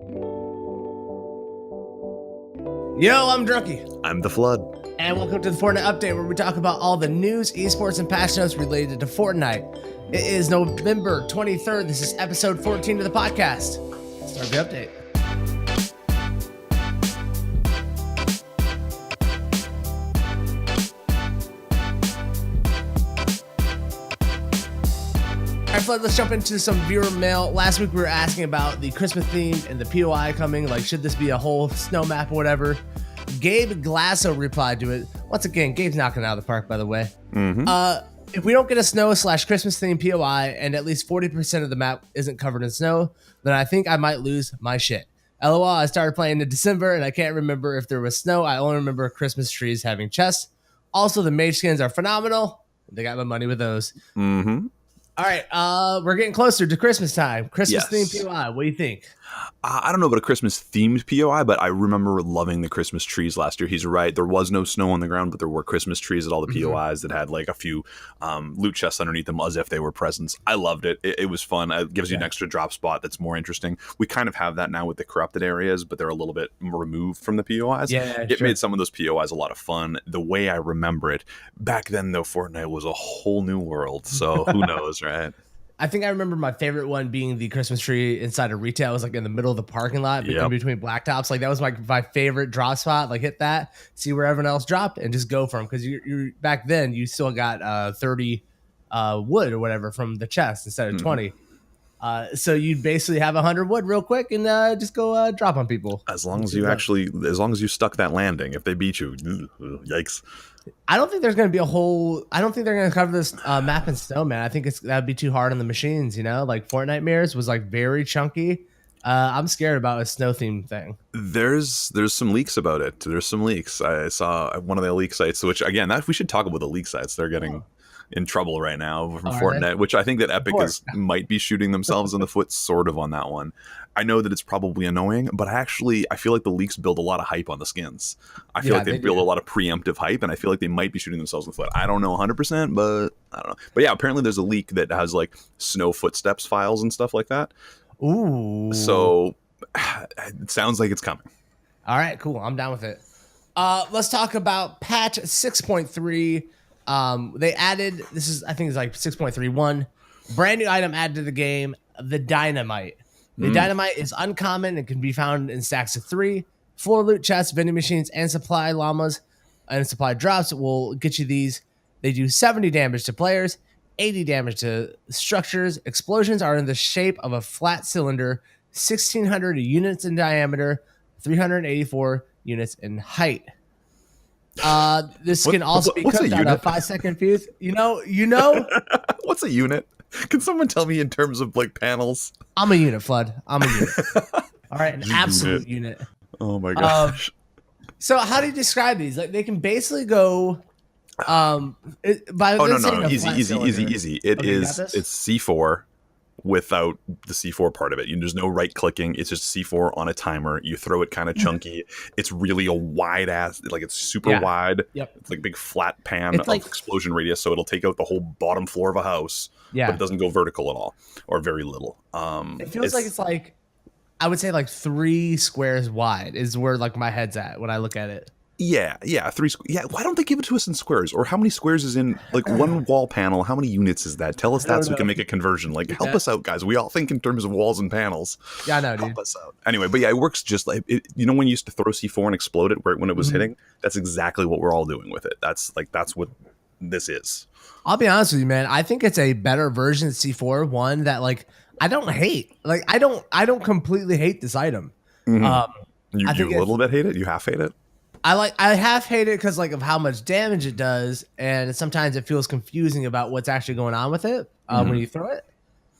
Yo, I'm Drunky. I'm the Flood. And welcome to the Fortnite Update, where we talk about all the news, esports, and patch notes related to Fortnite. It is November 23rd. This is episode 14 of the podcast. Start the update. All right, Flood, let's jump into some viewer mail. Last week we were asking about the Christmas theme and the POI coming. Like, should this be a whole snow map or whatever? Gabe Glasso replied to it. Once again, Gabe's knocking it out of the park, by the way. If we don't get a snow/Christmas theme POI and at least 40% of the map isn't covered in snow, then I think I might lose my shit. LOL, I started playing in December and I can't remember if there was snow. I only remember Christmas trees having chests. Also, the mage skins are phenomenal. They got my money with those. All right, we're getting closer to Christmas time. Christmas themed POI. What do you think? I don't know about a Christmas themed POI, but I remember loving the Christmas trees last year. He's right. There was no snow on the ground, but there were Christmas trees at all the POIs that had like a few loot chests underneath them as if they were presents. I loved it. It was fun. It gives you an extra drop spot that's more interesting. We kind of have that now with the corrupted areas, but they're a little bit removed from the POIs. It made some of those POIs a lot of fun. The way I remember it. Back then, though, Fortnite was a whole new world. So who knows, right? I think I remember my favorite one being the Christmas tree inside of retail. It was like in the middle of the parking lot, in between blacktops. Like that was my favorite drop spot. Like hit that, see where everyone else dropped, and just go for them. Because you back then you still got 30 wood or whatever from the chest instead of 20. So you'd basically have 100 wood real quick and just go drop on people. As long as you stuck that landing. If they beat you, yikes. I don't think there's going to be I don't think they're going to cover this map in snow, man. I think that'd be too hard on the machines, you know? Like Fortnite Mirrors was like very chunky. I'm scared about a snow theme thing. There's some leaks about it. There's some leaks. I saw one of the leak sites, which again, we should talk about the leak sites. They're getting in trouble right now from Fortnite, which I think that Epic might be shooting themselves in the foot sort of on that one. I know that it's probably annoying, but I feel like the leaks build a lot of hype on the skins. I feel like they build a lot of preemptive hype, and I feel like they might be shooting themselves in the foot. I don't know 100%, but I don't know. But yeah, apparently there's a leak that has like snow footsteps files and stuff like that. Ooh. So it sounds like it's coming. All right, cool. I'm down with it. Let's talk about patch 6.3. They added, I think it's like 6.31, brand new item added to the game, the Dynamite. The Dynamite is uncommon and can be found in stacks of 3. 4 loot chests, vending machines, and supply llamas and supply drops will get you these. They do 70 damage to players, 80 damage to structures. Explosions are in the shape of a flat cylinder, 1,600 units in diameter, 384 units in height. This can also be cooked on a 5-second fuse. You know. What's a unit? Can someone tell me in terms of like panels? I'm a unit, Flood. I'm a unit. All right, an absolute unit. Oh my gosh. So how do you describe these? Like they can basically go. Easy. It's C4 without the C4 part of it. There's no right clicking. It's just C4 on a timer. You throw it kind of chunky. It's really a wide ass, like it's super wide. Yep. It's like a big flat pan of explosion radius, so it'll take out the whole bottom floor of a house. Yeah. But it doesn't go vertical at all, or very little. It feels like it's like, I would say like 3 squares wide is where like my head's at when I look at it. Yeah, 3. Why don't they give it to us in squares? Or how many squares is in like one wall panel? How many units is that? Tell us that so we can make a conversion. Like, help us out, guys. We all think in terms of walls and panels. Yeah, I know, dude. Help us out. Anyway, but yeah, it works just like it. You know when you used to throw C4 and explode it right when it was hitting? That's exactly what we're all doing with it. That's what this is. I'll be honest with you, man. I think it's a better version of C4. One that like I don't hate. Like I don't completely hate this item. You a little bit hate it. You half hate it. I half hate it because like of how much damage it does, and sometimes it feels confusing about what's actually going on with it when you throw it.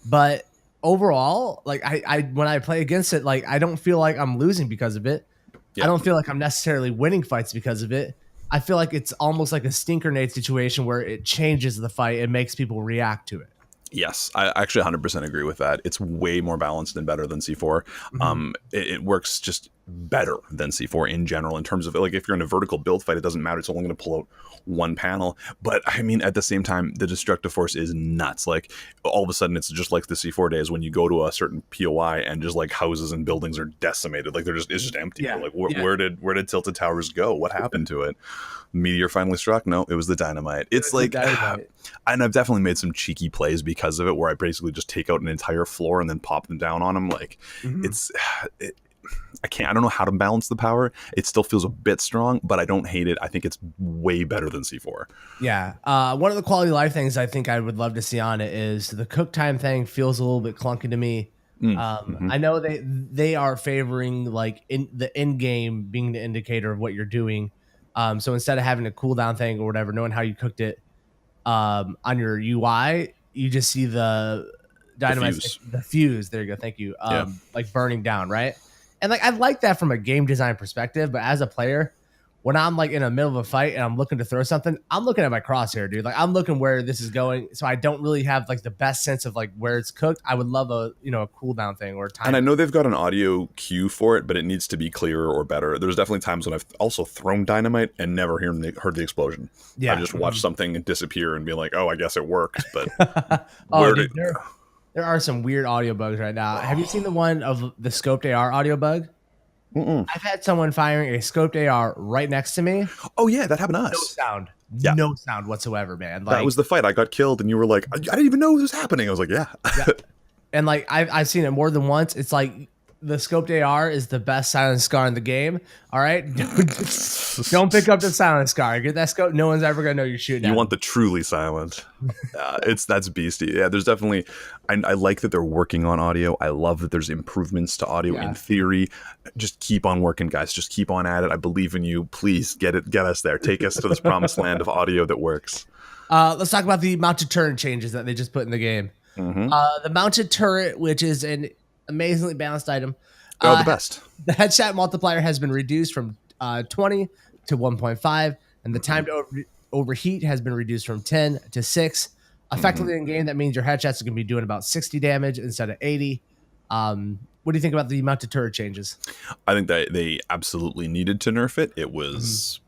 But overall, like I when I play against it, like I don't feel like I'm losing because of it. Yeah. I don't feel like I'm necessarily winning fights because of it. I feel like it's almost like a stink grenade situation where it changes the fight and makes people react to it. Yes, I actually 100% agree with that. It's way more balanced and better than C4. It works just better than C4 in general in terms of like if you're in a vertical build fight, it doesn't matter. It's only going to pull out one panel. But I mean, at the same time, the destructive force is nuts. Like all of a sudden, it's just like the C4 days when you go to a certain POI and just like houses and buildings are decimated. Like it's just empty. Yeah. Like where did Tilted Towers go? What happened to it? Meteor finally struck. No, it was the Dynamite. It's like, Dynamite. And I've definitely made some cheeky plays because of it, where I basically just take out an entire floor and then pop them down on them. Like I don't know how to balance the power. It still feels a bit strong, but I don't hate it. I think it's way better than C4. Yeah. One of the quality of life things I think I would love to see on it is the cook time thing feels a little bit clunky to me. I know they are favoring like in the end game being the indicator of what you're doing. So instead of having a cooldown thing or whatever, knowing how you cooked it on your UI, you just see the Dynamite, the fuse. There you go. Thank you. Like burning down, right? And like I like that from a game design perspective, but as a player, when I'm like in the middle of a fight and I'm looking to throw something, I'm looking at my crosshair, dude. Like I'm looking where this is going, so I don't really have like the best sense of like where it's cooked. I would love a cooldown thing or time. And I know they've got an audio cue for it, but it needs to be clearer or better. There's definitely times when I've also thrown Dynamite and never heard the explosion. Yeah, I just watched something disappear and be like, oh, I guess it worked. But there are some weird audio bugs right now. Have you seen the one of the scoped AR audio bug? I've had someone firing a scoped AR right next to me. Oh yeah, that happened to us. No sound whatsoever, man. Like, that was the fight. I got killed, and you were like, I didn't even know this was happening. I was like, yeah. And like I've seen it more than once. It's like the scoped AR is the best silent scar in the game. All right, don't pick up the silent scar. Get that scope. No one's ever gonna know you're shooting. You want the truly silent. That's beastie. Yeah, there's definitely. I like that they're working on audio. I love that there's improvements to audio in theory. Just keep on working, guys. Just keep on at it. I believe in you. Please get us there. Take us to this promised land of audio that works. Let's talk about the mounted turret changes that they just put in the game. The mounted turret, which is an amazingly balanced item. The best. The headshot multiplier has been reduced from 20 to 1.5, and the time to overheat has been reduced from 10 to 6. Effectively in game, that means your headshots are going to be doing about 60 damage instead of 80. What do you think about the mounted turret changes? I think that they absolutely needed to nerf it. It was...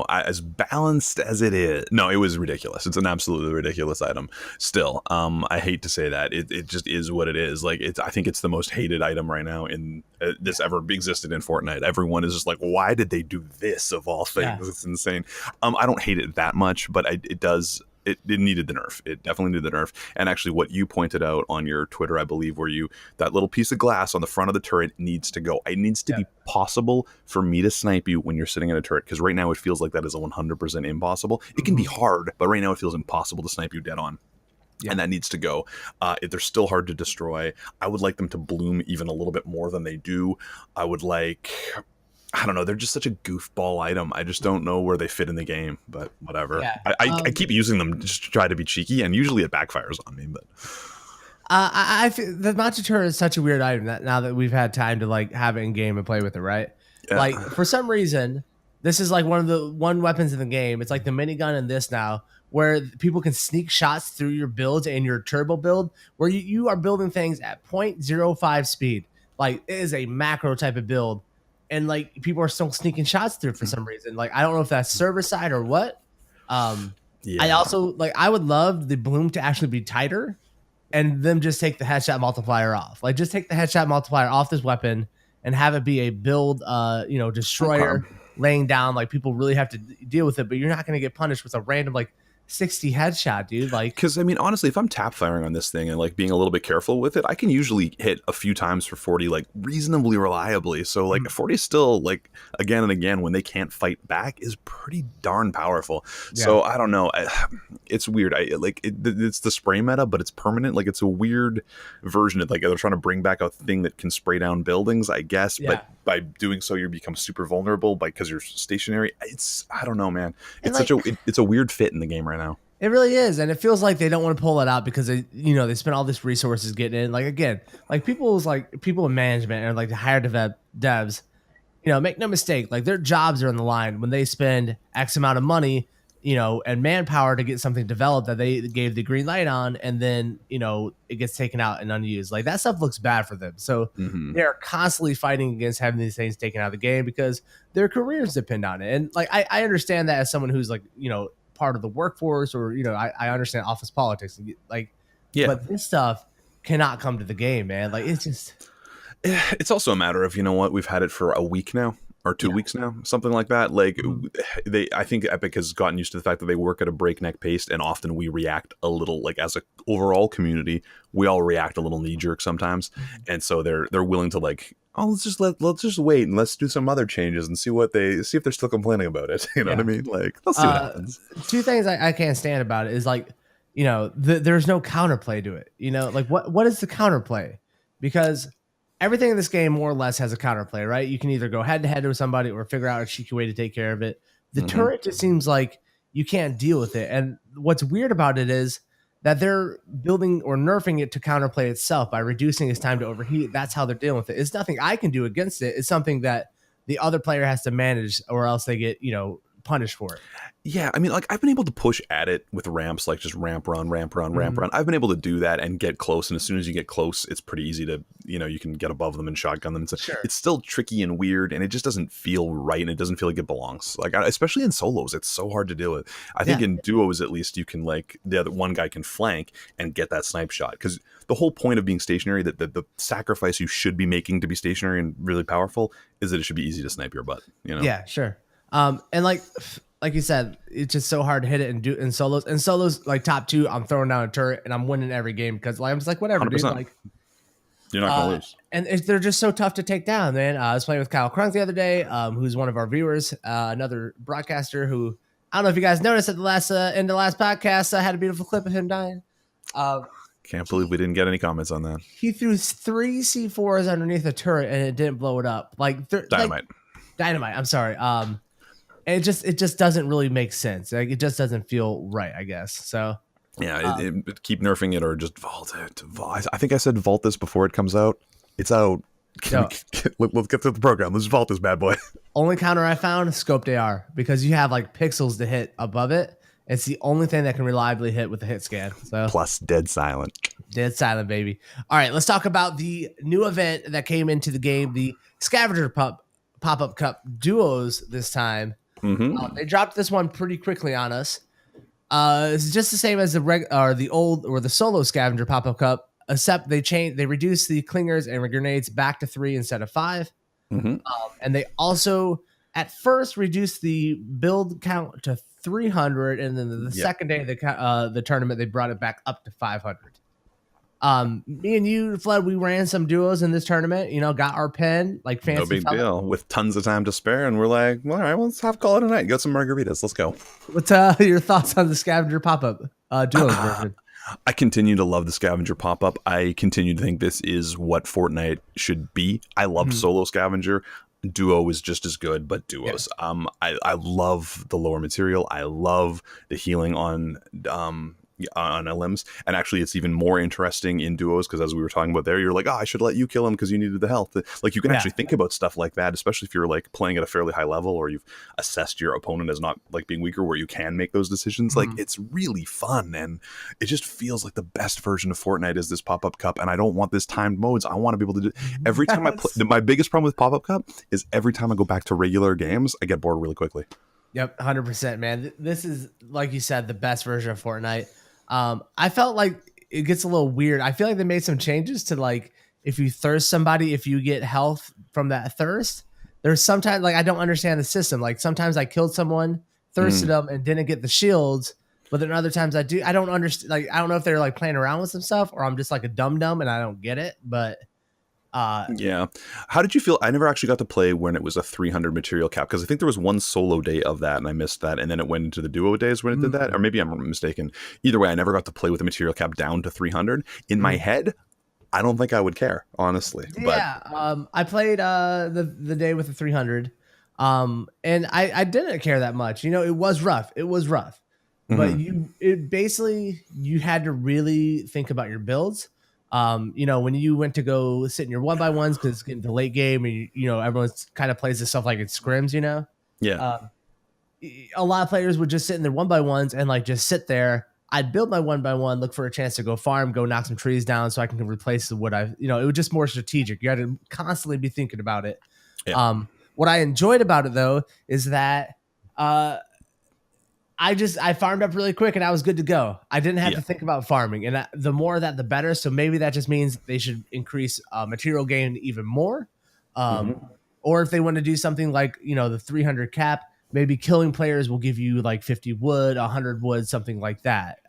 as balanced as it is. No, it was ridiculous. It's an absolutely ridiculous item. Still, I hate to say that. It just is what it is. Like, I think it's the most hated item right now in this ever existed in Fortnite. Everyone is just like, why did they do this of all things? Yeah. It's insane. I don't hate it that much, but it does. It needed the nerf. It definitely needed the nerf. And actually what you pointed out on your Twitter, I believe, where that little piece of glass on the front of the turret needs to go. It needs to be possible for me to snipe you when you're sitting in a turret. Because right now it feels like that is a 100% impossible. It can be hard, but right now it feels impossible to snipe you dead on. Yeah. And that needs to go. They're still hard to destroy. I would like them to bloom even a little bit more than they do. I would like... I don't know. They're just such a goofball item. I just don't know where they fit in the game, but whatever. Yeah. I keep using them just to try to be cheeky, and usually it backfires on me. But I feel the mounted turret is such a weird item that now that we've had time to like have it in game and play with it, right? Yeah. Like for some reason, this is like one of the weapons in the game. It's like the minigun in this now, where people can sneak shots through your builds and your turbo build, where you are building things at 0.05 speed. Like it is a macro type of build. And like people are still sneaking shots through for some reason. Like I don't know if that's server side or what. I also I would love the bloom to actually be tighter, and them just take the headshot multiplier off. Like just take the headshot multiplier off this weapon and have it be a build, destroyer laying down. Like people really have to deal with it, but you're not going to get punished with a random 60 headshot, dude. Like, because I mean, honestly, if I'm tap firing on this thing and being a little bit careful with it, I can usually hit a few times for 40 reasonably reliably. So 40 still again and again when they can't fight back is pretty darn powerful. Yeah. So I don't know, it's weird. It's the spray meta, but it's permanent. It's a weird version of they're trying to bring back a thing that can spray down buildings, I guess. Yeah. But by doing so, you become super vulnerable because you're stationary. I don't know, man. It's it's a weird fit in the game right now. It really is, and it feels like they don't want to pull it out because they spend all this resources getting in. People in management and the higher devs, make no mistake, their jobs are on the line when they spend X amount of money, and manpower to get something developed that they gave the green light on, and then it gets taken out and unused. Like that stuff looks bad for them. So they're constantly fighting against having these things taken out of the game because their careers depend on it. And like I understand that as someone who's like part of the workforce, or I understand office politics, like but this stuff cannot come to the game, man. Like it's also a matter of we've had it for a week now. Or 2 weeks now, something like that. Like I think Epic has gotten used to the fact that they work at a breakneck pace, and often we react a little, like as a overall community, we all react a little knee jerk sometimes, and so they're willing to like, oh, let's just wait and let's do some other changes and see if they're still complaining about it. You know what I mean? Like let's see what happens. Two things I can't stand about it is like, there's no counterplay to it. Like what is the counterplay? Because everything in this game more or less has a counterplay, right? You can either go head to head with somebody or figure out a cheeky way to take care of it. The turret just seems like you can't deal with it. And what's weird about it is that they're building or nerfing it to counterplay itself by reducing its time to overheat. That's how they're dealing with it. It's nothing I can do against it. It's something that the other player has to manage, or else they get, punished for it. Yeah, I mean, like I've been able to push at it with ramps, like just ramp run. I've been able to do that and get close, and as soon as you get close, it's pretty easy to, you can get above them and shotgun them. It's still tricky and weird, and it just doesn't feel right, and it doesn't feel like it belongs. Like especially in solos, it's so hard to deal with. I think in duos, at least, you can like the other one guy can flank and get that snipe shot, because the whole point of being stationary, that the sacrifice you should be making to be stationary and really powerful, is that it should be easy to snipe your butt. Yeah, sure. And like you said, it's just so hard to hit it and do in solos. And solos, like top 2, I'm throwing down a turret and I'm winning every game because I'm just like, whatever, 100%. Dude. Like you're not gonna lose. And they're just so tough to take down, man. I was playing with Kyle Crunk the other day, who's one of our viewers, another broadcaster who, I don't know if you guys noticed at the last end of the last podcast, I had a beautiful clip of him dying. Can't believe we didn't get any comments on that. He threw 3 C4s underneath a turret and it didn't blow it up. Like Dynamite. I'm sorry. And it just doesn't really make sense. Like it just doesn't feel right, I guess. So yeah, keep nerfing it or just vault it. I think I said vault this before it comes out. It's out. Let's get to the program. Let's vault this bad boy. Only counter I found, scoped AR, because you have like pixels to hit above it. It's the only thing that can reliably hit with the hit scan. So plus dead silent. Dead silent, baby. All right, let's talk about the new event that came into the game, the Scavenger Pop-Up Cup duos this time. They dropped this one pretty quickly on us. It's just the same as the solo Scavenger Pop-Up Cup, except they reduced the clingers and grenades back to 3 instead of 5. And they also at first reduced the build count to 300, and then the second day of the tournament they brought it back up to 500. Me and you, Flood, we ran some duos in this tournament, got our pen, like fancy. No big deal, with tons of time to spare, and we're like, well, all right, let's have call it a night. Get some margaritas. Let's go. What's your thoughts on the Scavenger Pop-Up duos version? I continue to love the Scavenger Pop-Up. I continue to think this is what Fortnite should be. I love solo Scavenger. Duo is just as good, but duos. Yeah. I love the lower material. I love the healing on limbs, and actually it's even more interesting in duos because as we were talking about there, you're like, I should let you kill him because you needed the health. Like you can actually think about stuff like that, especially if you're like playing at a fairly high level or you've assessed your opponent as not like being weaker, where you can make those decisions. Like it's really fun, and it just feels like the best version of Fortnite is this pop-up cup. And I don't want this timed modes. I want to be able to do every time I play. My biggest problem with pop-up cup is every time I go back to regular games, I get bored really quickly. Yep, 100%, man. This is, like you said, the best version of Fortnite. I felt like it gets a little weird. I feel like they made some changes to, like, if you thirst somebody, if you get health from that thirst, there's sometimes, like, I don't understand the system. Like sometimes I killed someone, thirsted them, and didn't get the shields, but then other times I do. I don't understand. Like, I don't know if they're like playing around with some stuff, or I'm just like a dum and I don't get it. But yeah. How did you feel? I never actually got to play when it was a 300 material cap, because I think there was one solo day of that and I missed that, and then it went into the duo days when it did that, or maybe I'm mistaken. Either way, I never got to play with the material cap down to 300. In my head, I don't think I would care, honestly. Yeah, but I played the day with the 300, and I didn't care that much. It was rough. But you had to really think about your builds. When you went to go sit in your 1x1s because it's getting to late game and everyone's kind of plays this stuff like it's scrims, Yeah. a lot of players would just sit in their 1x1s and like just sit there. I'd build my 1x1, look for a chance to go farm, go knock some trees down so I can replace the wood. It was just more strategic. You had to constantly be thinking about it. Yeah. What I enjoyed about it though is that I farmed up really quick and I was good to go. I didn't have to think about farming, and the more of that, the better. So maybe that just means they should increase material gain even more. Or if they want to do something like, the 300 cap, maybe killing players will give you like 50 wood, 100 wood, something like that.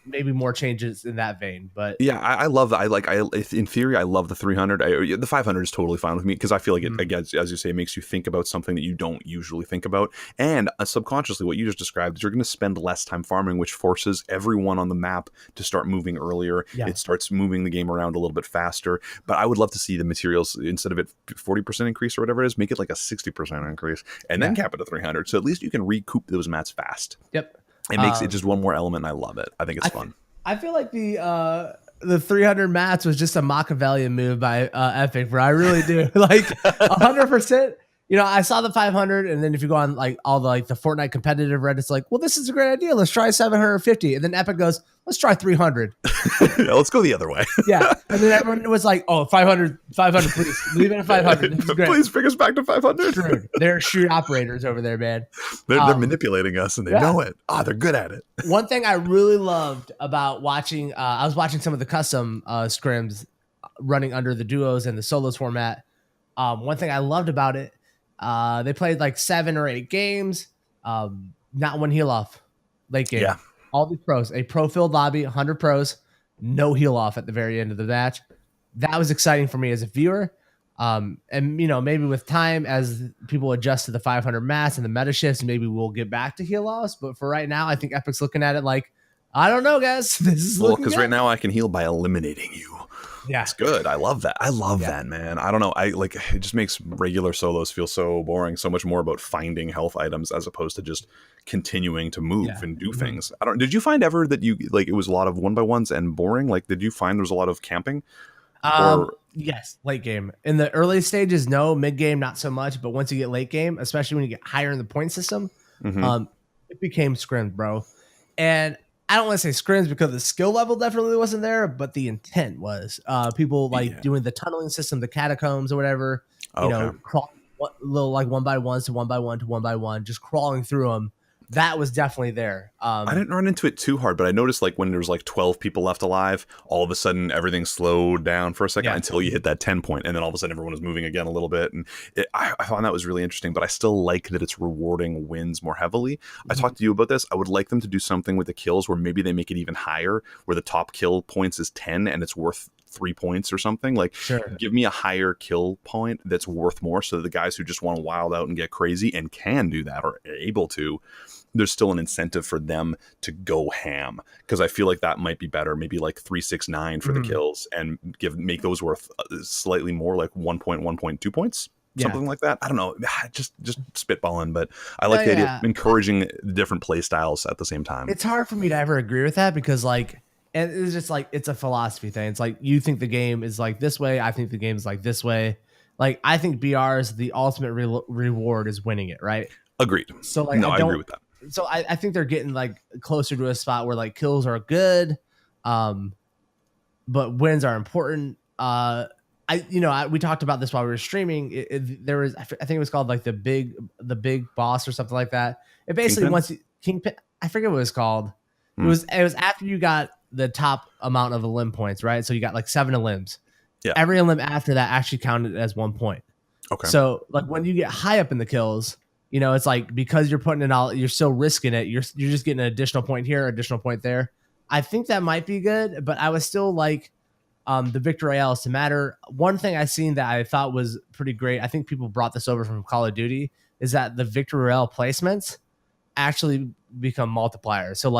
Maybe more changes in that vein. But yeah, I love that. In theory, I love the 300. The 500 is totally fine with me because I feel like it, again, as you say, it makes you think about something that you don't usually think about. And subconsciously, what you just described is you're going to spend less time farming, which forces everyone on the map to start moving earlier. Yeah. It starts moving the game around a little bit faster. But I would love to see the materials, instead of it 40% increase or whatever it is, make it like a 60% increase and then cap it to 300. So at least you can recoup those mats fast. Yep. It makes it just one more element, and I love it. I think it's fun. I feel like the 300 mats was just a Machiavellian move by Epic, bro. I really do. Like 100%. I saw the 500, and then if you go on like all the Fortnite competitive Reddit's like, well, this is a great idea. Let's try 750. And then Epic goes, let's try 300. Yeah, let's go the other way. Yeah. And then everyone was like, oh, 500, please. Leave it at 500. This is great. Please bring us back to 500. True. They're shrewd operators over there, man. They're manipulating us, and they know it. They're good at it. One thing I really loved about watching, I was watching some of the custom scrims running under the duos and the solos format. One thing I loved about it, they played like 7 or 8 games, not one heal off late game. Yeah. All these pros, a pro filled lobby, 100 pros, no heal off at the very end of the match. That was exciting for me as a viewer. And maybe with time, as people adjust to the 500 mats and the meta shifts, maybe we'll get back to heal offs. But for right now, I think Epic's looking at it like, I don't know, guys. This is because right now I can heal by eliminating you. Yeah, it's good. I love that. I love that, man. I don't know. It just makes regular solos feel so boring. So much more about finding health items as opposed to just continuing to move and do things. Did you find ever that it was a lot of 1x1s and boring? Like, did you find there was a lot of camping? Yes, late game. In the early stages, no. Mid game, not so much. But once you get late game, especially when you get higher in the point system, it became scrims, bro. And I don't want to say scrims because the skill level definitely wasn't there, but the intent was. People doing the tunneling system, the catacombs or whatever. Crawl little 1x1s to 1x1 to 1x1, just crawling through them. That was definitely there. I didn't run into it too hard, but I noticed when there's 12 people left alive, all of a sudden everything slowed down for a second until you hit that 10 point, and then all of a sudden everyone was moving again a little bit. And I found that was really interesting, but I still like that it's rewarding wins more heavily. I talked to you about this. I would like them to do something with the kills where maybe they make it even higher, where the top kill points is 10 and it's worth 3 points or something. Give me a higher kill point that's worth more, so that the guys who just want to wild out and get crazy and can do that or are able to, there's still an incentive for them to go ham, because I feel like that might be better. Maybe 369 for the kills, and make those worth slightly more, like 1.2 points, something like that. I don't know, just spitballing, but I like the idea of encouraging different play styles at the same time. It's hard for me to ever agree with that because and it's just it's a philosophy thing. It's you think the game is this way, I think the game is this way. I think BR is the ultimate reward is winning it, right? Agreed. So I agree with that. So I think they're getting closer to a spot where kills are good, but wins are important. We talked about this while we were streaming. There was, I think it was called the big boss or something like that. It basically Kingpin. I forget what it was called. It was after you got the top amount of limb points, right? So you got 7 limbs. Yeah. Every limb after that actually counted as 1 point. Okay. So when you get high up in the kills, it's because you're putting it all, you're still risking it. You're just getting an additional point here, additional point there. I think that might be good, but I was still the Victor Royale is to matter. One thing I seen that I thought was pretty great, I think people brought this over from Call of Duty, is that the Victor Royale placements actually become multipliers. So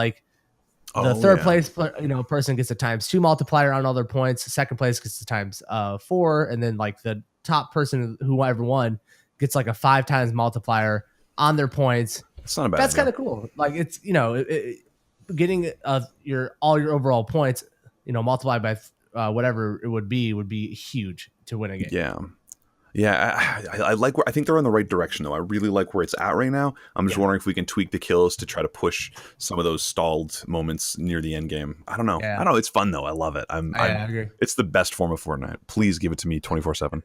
the third place person gets a ×2 multiplier on all their points. The second place gets a ×4, and then the top person whoever won gets a 5 times multiplier on their points. That's not a bad. That's kind of cool. It's getting your overall points, multiplied by whatever it would be huge to win a game. Yeah. Yeah, I like where I think they're in the right direction though. I really like where it's at right now. I'm just wondering if we can tweak the kills to try to push some of those stalled moments near the end game. I don't know. Yeah. I don't know. It's fun though. I love it. I agree. It's the best form of Fortnite. Please give it to me 24/7.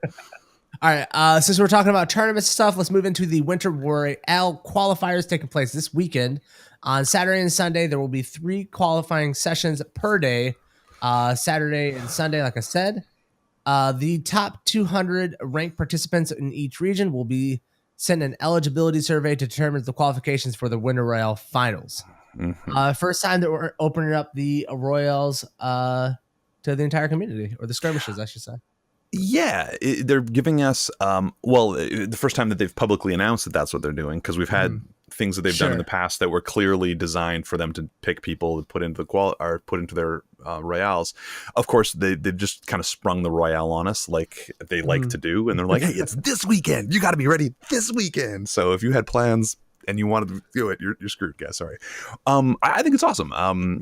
All right. Since we're talking about tournament stuff, let's move into the Winter Royale qualifiers taking place this weekend. On Saturday and Sunday, there will be 3 qualifying sessions per day. Saturday and Sunday, like I said. The top 200 ranked participants in each region will be sent an eligibility survey to determine the qualifications for the Winter Royale finals. Mm-hmm. First time that we're opening up the Royales to the entire community, or the skirmishes, I should say. Yeah, they're giving us, the first time that they've publicly announced that that's what they're doing, because we've had things that they've done in the past that were clearly designed for them to pick people to put into their royales. Of course, they've just kind of sprung the royale on us like they like to do, and they're like, hey, it's this weekend. You got to be ready this weekend. So if you had plans and you wanted to do it, you're screwed, guys. Sorry. I think it's awesome.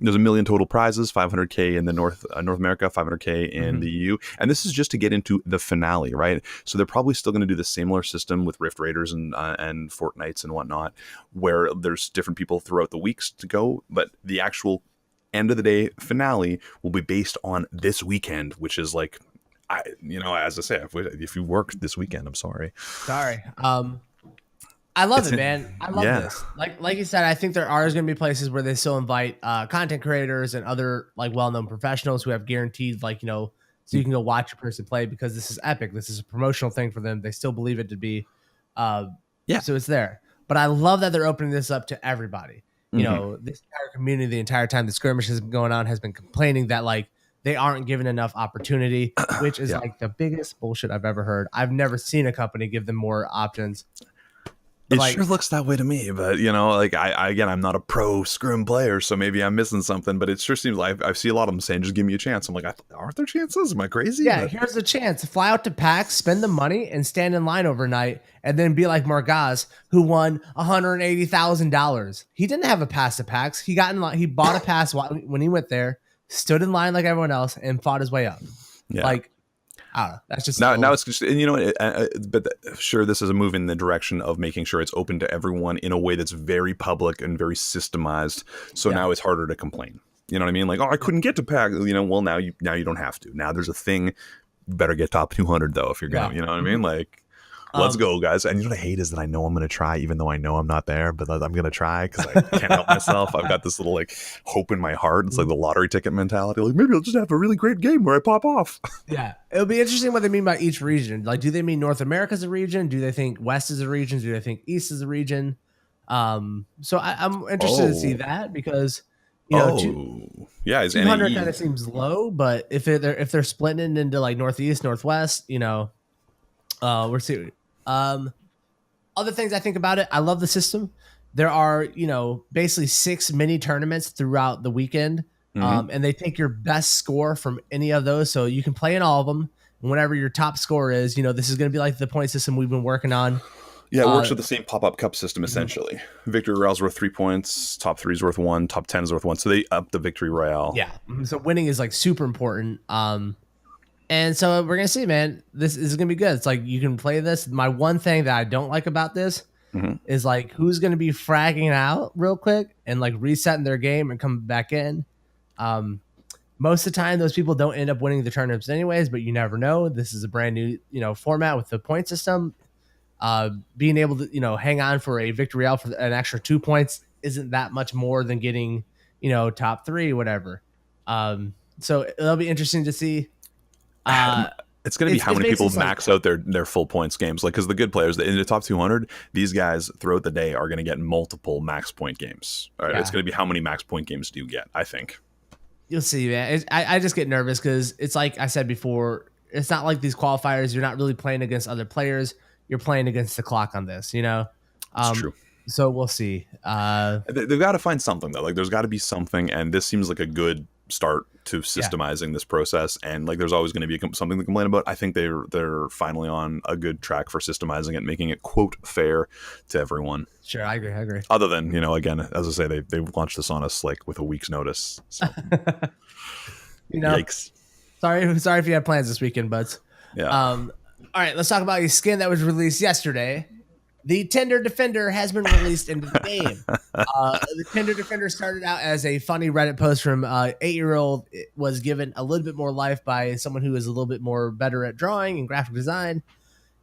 There's 1 million total prizes, 500K in the North America, 500K in the EU. And this is just to get into the finale, right? So they're probably still going to do the similar system with Rift Raiders and Fortnites and whatnot, where there's different people throughout the weeks to go. But the actual end of the day finale will be based on this weekend, which is like, as I say, if you work this weekend, I'm sorry. I love it, man. I love this. Like you said, I think there are going to be places where they still invite content creators and other like well-known professionals who have guaranteed so you can go watch a person play, because this is epic. This is a promotional thing for them. They still believe it to be. So it's there. But I love that they're opening this up to everybody. You know, this entire community, the entire time the skirmish has been going on, has been complaining that like they aren't given enough opportunity, which is like the biggest bullshit I've ever heard. I've never seen a company give them more options. It sure looks that way to me, but I'm not a pro scrim player, so maybe I'm missing something. But it sure seems like I see a lot of them saying, "Just give me a chance." I'm like, aren't there chances? Am I crazy? Yeah, here's the chance: fly out to PAX, spend the money, and stand in line overnight, and then be like Margaz, who won $180,000. He didn't have a pass to PAX. He got in line. He bought a pass when he went there, stood in line like everyone else, and fought his way up. Yeah. I don't know. That's just now it's just, and sure, this is a move in the direction of making sure it's open to everyone in a way that's very public and very systemized. So now it's harder to complain. You know what I mean? Like, I couldn't get to PAX. Well, now you don't have to. Now there's a thing. You better get top 200 though if you're going. You know what I mean? Like, let's go, guys. And you know what I hate is that I know I'm going to try, even though I know I'm not there, but I'm going to try because I can't help myself. I've got this little hope in my heart. It's like the lottery ticket mentality. Like, maybe I'll just have a really great game where I pop off. Yeah. It'll be interesting what they mean by each region. Like, do they mean North America as a region? Do they think West is a region? Do they think East is a region? So I'm interested to see that, because, is 200 kind of seems low, but if they're splitting it into like Northeast, Northwest, we're seeing. Other things I think about it, I love the system. There are, basically 6 mini tournaments throughout the weekend, and they take your best score from any of those, so you can play in all of them. And whatever your top score is, this is going to be like the point system we've been working on. Yeah, it works with the same pop-up cup system, essentially. Victory Royale's worth 3 points, top 3 is worth 1, top 10 is worth 1, so they up the Victory Royale. Yeah, so winning is like super important. And so we're going to see, man, this is going to be good. It's like you can play this. My one thing that I don't like about this is like who's going to be fragging out real quick and like resetting their game and come back in. Most of the time, those people don't end up winning the tournaments anyways, but you never know. This is a brand new, format with the point system. Being able to, hang on for a victory out for an extra 2 points isn't that much more than getting, top 3, whatever. So it'll be interesting to see. It's going to be how many people max out their full points games. Like, because the good players in the top 200, these guys throughout the day are going to get multiple max point games. All right, it's going to be how many max point games do you get, I think. You'll see, man. I just get nervous because it's like I said before, it's not like these qualifiers. You're not really playing against other players. You're playing against the clock on this, It's true. So we'll see. They've got to find something, though. Like, there's got to be something, and this seems like a good start to systemizing this process. And like, there's always going to be something to complain about. I think they're finally on a good track for systemizing it, making it quote fair to everyone. Sure, I agree. Other than, again, as I say, they launched this on us like with a week's notice. So. Yikes. Sorry if you had plans this weekend, buds. Yeah. All right, let's talk about a skin that was released yesterday. The Tender Defender has been released into the game. The Tender Defender started out as a funny Reddit post from 8-year-old. It was given a little bit more life by someone who is a little bit more better at drawing and graphic design.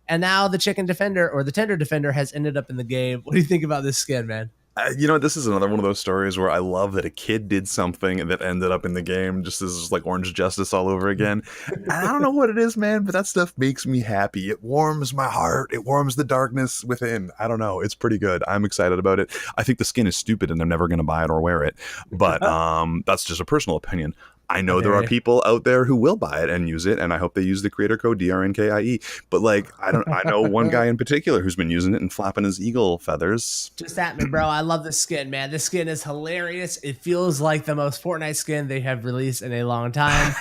And now the Chicken Defender or the Tender Defender has ended up in the game. What do you think about this skin, man? This is another one of those stories where I love that a kid did something that ended up in the game, just as like Orange Justice all over again. And I don't know what it is, man, but that stuff makes me happy. It warms my heart. It warms the darkness within. I don't know. It's pretty good. I'm excited about it. I think the skin is stupid and they're never going to buy it or wear it. But that's just a personal opinion. I know there are people out there who will buy it and use it, and I hope they use the creator code DRNKIE. But like, I know one guy in particular who's been using it and flapping his eagle feathers. Just at me, bro. I love this skin, man. This skin is hilarious. It feels like the most Fortnite skin they have released in a long time.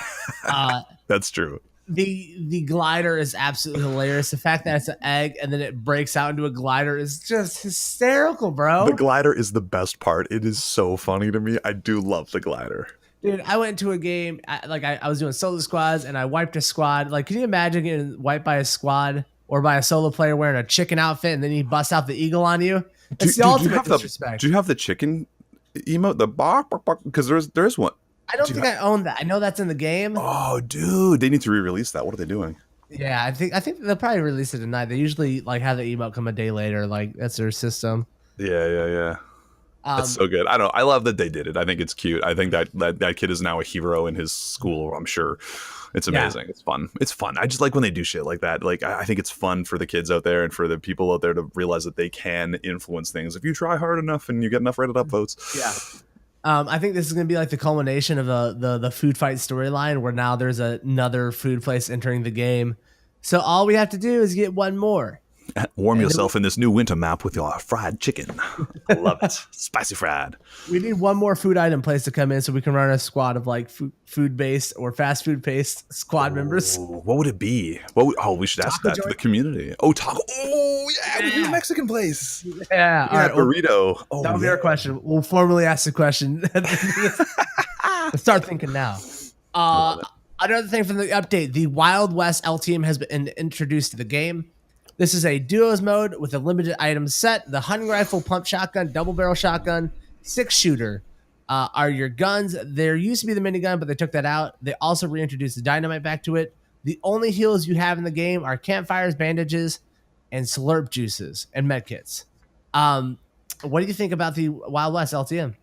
That's true. The glider is absolutely hilarious. The fact that it's an egg and then it breaks out into a glider is just hysterical, bro. The glider is the best part. It is so funny to me. I do love the glider. Dude, I went to a game, I was doing solo squads, and I wiped a squad. Like, can you imagine getting wiped by a squad or by a solo player wearing a chicken outfit, and then he busts out the eagle on you? It's the ultimate disrespect. Do you have the chicken emote? The bark? Because there's one. I don't think I own that. I know that's in the game. Oh, dude, they need to re-release that. What are they doing? Yeah, I think they'll probably release it tonight. They usually like have the emote come a day later. Like, that's their system. Yeah. That's so good. I love that they did it. I think it's cute. I think that kid is now a hero in his school, I'm sure. It's amazing. Yeah. It's fun. I just like when they do shit like that. Like, I think it's fun for the kids out there and for the people out there to realize that they can influence things if you try hard enough and you get enough rated up votes. Yeah. I think this is going to be like the culmination of the food fight storyline, where now there's another food place entering the game. So all we have to do is get one more. Warm yourself in this new winter map with your fried chicken. I love it. Spicy fried. We need one more food item place to come in so we can run a squad of like food-based or fast food-based squad members. What would it be? We should ask that to the community. Oh, taco. Oh, yeah. We need a Mexican place. Yeah. All right, burrito. That would be our question. We'll formally ask the question. Let's start thinking now. Another thing from the update, the Wild West LTM has been introduced to the game. This is a duos mode with a limited item set. The hunting rifle, pump shotgun, double barrel shotgun, 6-shooter are your guns. There used to be the minigun, but they took that out. They also reintroduced the dynamite back to it. The only heals you have in the game are campfires, bandages, and slurp juices and medkits. What do you think about the Wild West LTM?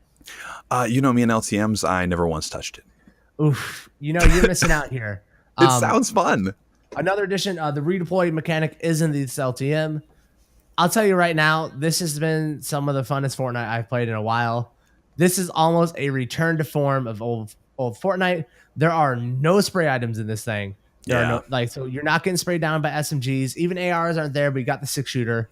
Me and LTMs, I never once touched it. Oof. You're missing out here. It sounds fun. Another addition, the redeploy mechanic is in this LTM. I'll tell you right now, this has been some of the funnest Fortnite I've played in a while. This is almost a return to form of old Fortnite. There are no spray items in this thing. So you're not getting sprayed down by SMGs. Even ARs aren't there, but you got the 6-shooter.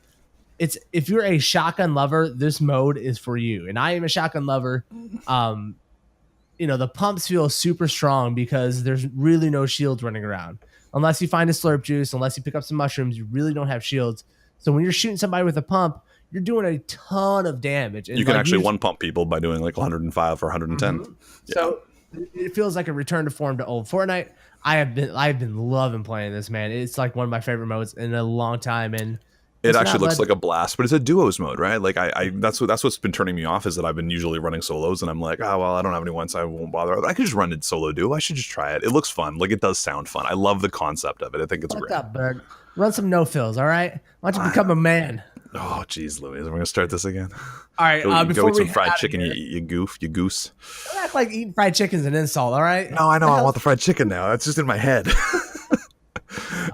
If you're a shotgun lover, this mode is for you. And I am a shotgun lover. The pumps feel super strong because there's really no shields running around. Unless you find a slurp juice, unless you pick up some mushrooms, you really don't have shields. So when you're shooting somebody with a pump, you're doing a ton of damage. And you can actually one pump people by doing like 105 or 110. Mm-hmm. Yeah. So it feels like a return to form to old Fortnite. I've been loving playing this, man. It's like one of my favorite modes in a long time, and it actually looks like a blast, but it's a duos mode, right? Like that's what's been turning me off, is that I've been usually running solos, and I'm like, I don't have anyone, so I won't bother. I could just run it solo duo. I should just try it. It looks fun. Like, it does sound fun. I love the concept of it. I think it's great. What's up, bird? Run some no-fills, all right? Why don't you become a man? Oh, geez, Louise. We're going to start this again. All right. Before go eat some fried chicken, you goose. Don't act like eating fried chicken's an insult, all right? No, I know. I want the fried chicken now. It's just in my head. All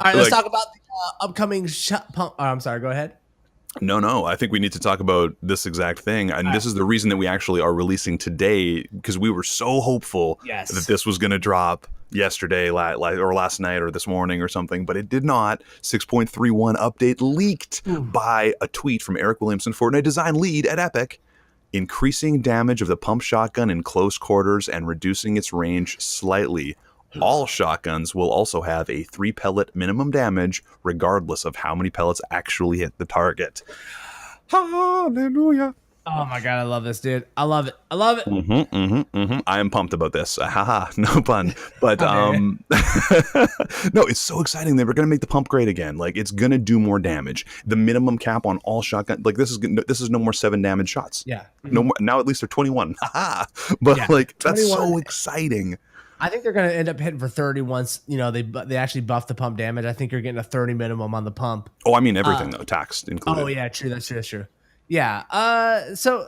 right, let's talk about the upcoming I'm sorry, go ahead. No. I think we need to talk about this exact thing. And this is the reason that we actually are releasing today, because we were so hopeful that this was going to drop yesterday or last night or this morning or something, but it did not. 6.31 update leaked by a tweet from Eric Williamson, Fortnite design lead at Epic, increasing damage of the pump shotgun in close quarters and reducing its range slightly. All shotguns will also have a 3-pellet minimum damage, regardless of how many pellets actually hit the target. Hallelujah. Oh my god, I love this, dude. I love it. I love it. I am pumped about this. Haha, no pun. But no, it's so exciting. They were going to make the pump great again. Like, it's going to do more damage. The minimum cap on all shotgun, like, this is no more 7 damage shots. Yeah. No more. Now at least they're 21. Haha. But Yeah. like, that's 21. so exciting. I think they're going to end up hitting for 30 once, they actually buff the pump damage. I think you're getting a 30 minimum on the pump. Oh, I mean everything though, taxed included. Oh yeah, true. That's true. Yeah. So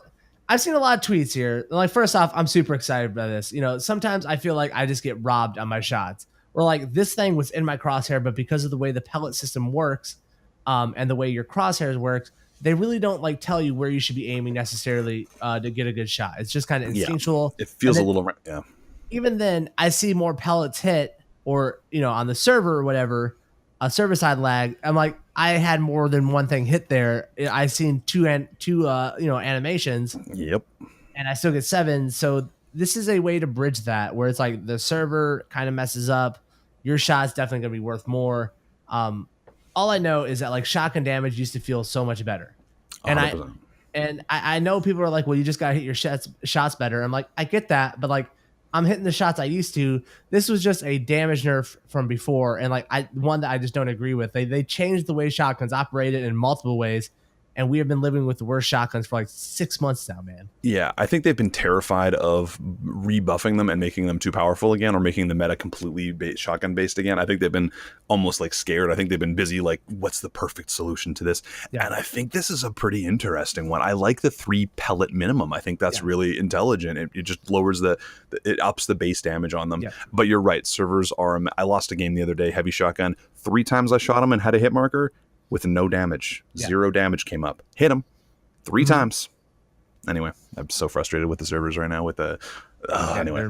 I've seen a lot of tweets here. Like, first off, I'm super excited by this. Sometimes I feel like I just get robbed on my shots. Or like, this thing was in my crosshair, but because of the way the pellet system works, and the way your crosshairs works, they really don't like tell you where you should be aiming necessarily to get a good shot. It's just kind of instinctual. It feels a little, yeah. Even then, I see more pellets hit, or on the server or whatever, a server side lag. I'm like, I had more than one thing hit there. I've seen two animations. Yep. And I still get 7. So this is a way to bridge that, where it's like the server kind of messes up. Your shot's definitely gonna be worth more. All I know is that like shotgun damage used to feel so much better, and 100%. I know people are like, well, you just gotta hit your shots better. I'm like, I get that, but like, I'm hitting the shots I used to. This was just a damage nerf from before, and like one that I just don't agree with. They changed the way shotguns operated in multiple ways, and we have been living with the worst shotguns for like 6 months now, man. Yeah, I think they've been terrified of rebuffing them and making them too powerful again, or making the meta completely shotgun based again. I think they've been almost like scared. I think they've been busy like, what's the perfect solution to this? Yeah. And I think this is a pretty interesting one. I like the 3 pellet minimum. I think that's really intelligent. It just lowers it ups the base damage on them. Yeah. But you're right, servers are. I lost a game the other day, heavy shotgun. 3 times I shot them and had a hit marker with no damage. 0 damage came up. Hit him 3 times. Anyway, I'm so frustrated with the servers right now with the anyway. They're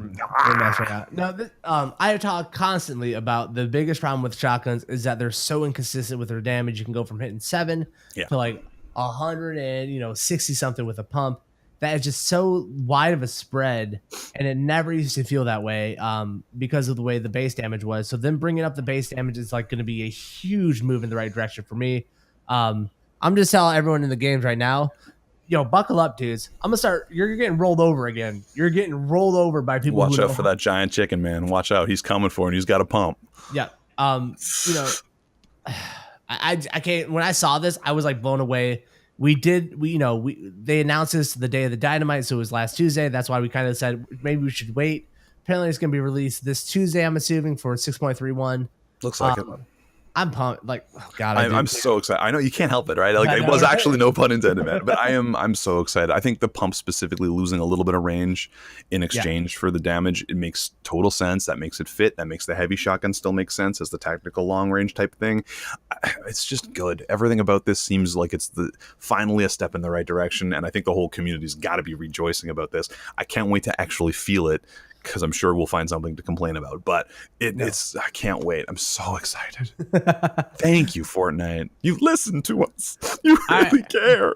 messing out. No, I talk constantly about the biggest problem with shotguns is that they're so inconsistent with their damage. You can go from hitting 7 to like 160 something with a pump. That is just so wide of a spread, and it never used to feel that way because of the way the base damage was. So then bringing up the base damage is like going to be a huge move in the right direction for me. I'm just telling everyone in the games right now, buckle up, dudes. I'm gonna start. You're getting rolled over again. You're getting rolled over by people. Watch out for that giant chicken, man. Watch out. He's coming for it. And he's got a pump. Yeah. I can't. When I saw this, I was like blown away. They announced this the day of the Dynamite, so it was last Tuesday. That's why we kind of said maybe we should wait. Apparently, it's going to be released this Tuesday, I'm assuming, for 6.31. Looks like it. I'm pumped. Like, oh God, I'm so excited. I know you can't help it, right? Like, it was actually no pun intended, man. But I'm so excited. I think the pump specifically losing a little bit of range in exchange for the damage, it makes total sense. That makes it fit. That makes the heavy shotgun still make sense as the tactical long range type thing. It's just good. Everything about this seems like it's finally a step in the right direction, and I think the whole community's got to be rejoicing about this. I can't wait to actually feel it, because I'm sure we'll find something to complain about. But it's I can't wait. I'm so excited. Thank you, Fortnite. You listen to us. You really care.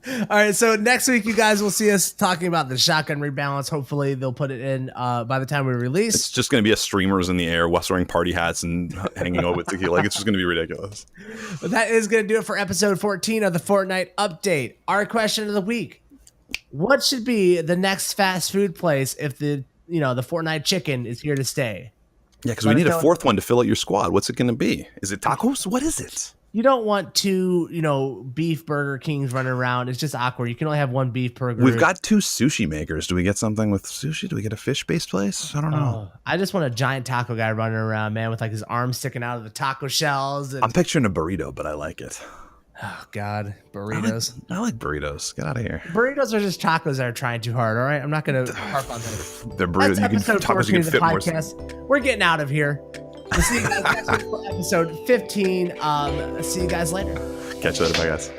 All right, so next week you guys will see us talking about the shotgun rebalance. Hopefully they'll put it in by the time we release. It's just going to be a streamers in the air, wearing party hats and hanging out with tequila. Like, it's just going to be ridiculous. But that is going to do it for episode 14 of the Fortnite Update. Our question of the week: what should be the next fast food place if the Fortnite chicken is here to stay? Yeah, because we need a 4th one to fill out your squad. What's it going to be? Is it tacos? What is it? You don't want 2, beef Burger Kings running around. It's just awkward. You can only have 1 beef per group. We've got 2 sushi makers. Do we get something with sushi? Do we get a fish-based place? I don't know. I just want a giant taco guy running around, man, with like his arms sticking out of the taco shells. I'm picturing a burrito, but I like it. Oh, God. Burritos. I like burritos. Get out of here. Burritos are just tacos that are trying too hard, all right? I'm not going to harp on that. They're burritos. Tacos you can fit more. We're getting out of here. We'll see you guys next week for episode 15. See you guys later. Catch you later. Bye, guys.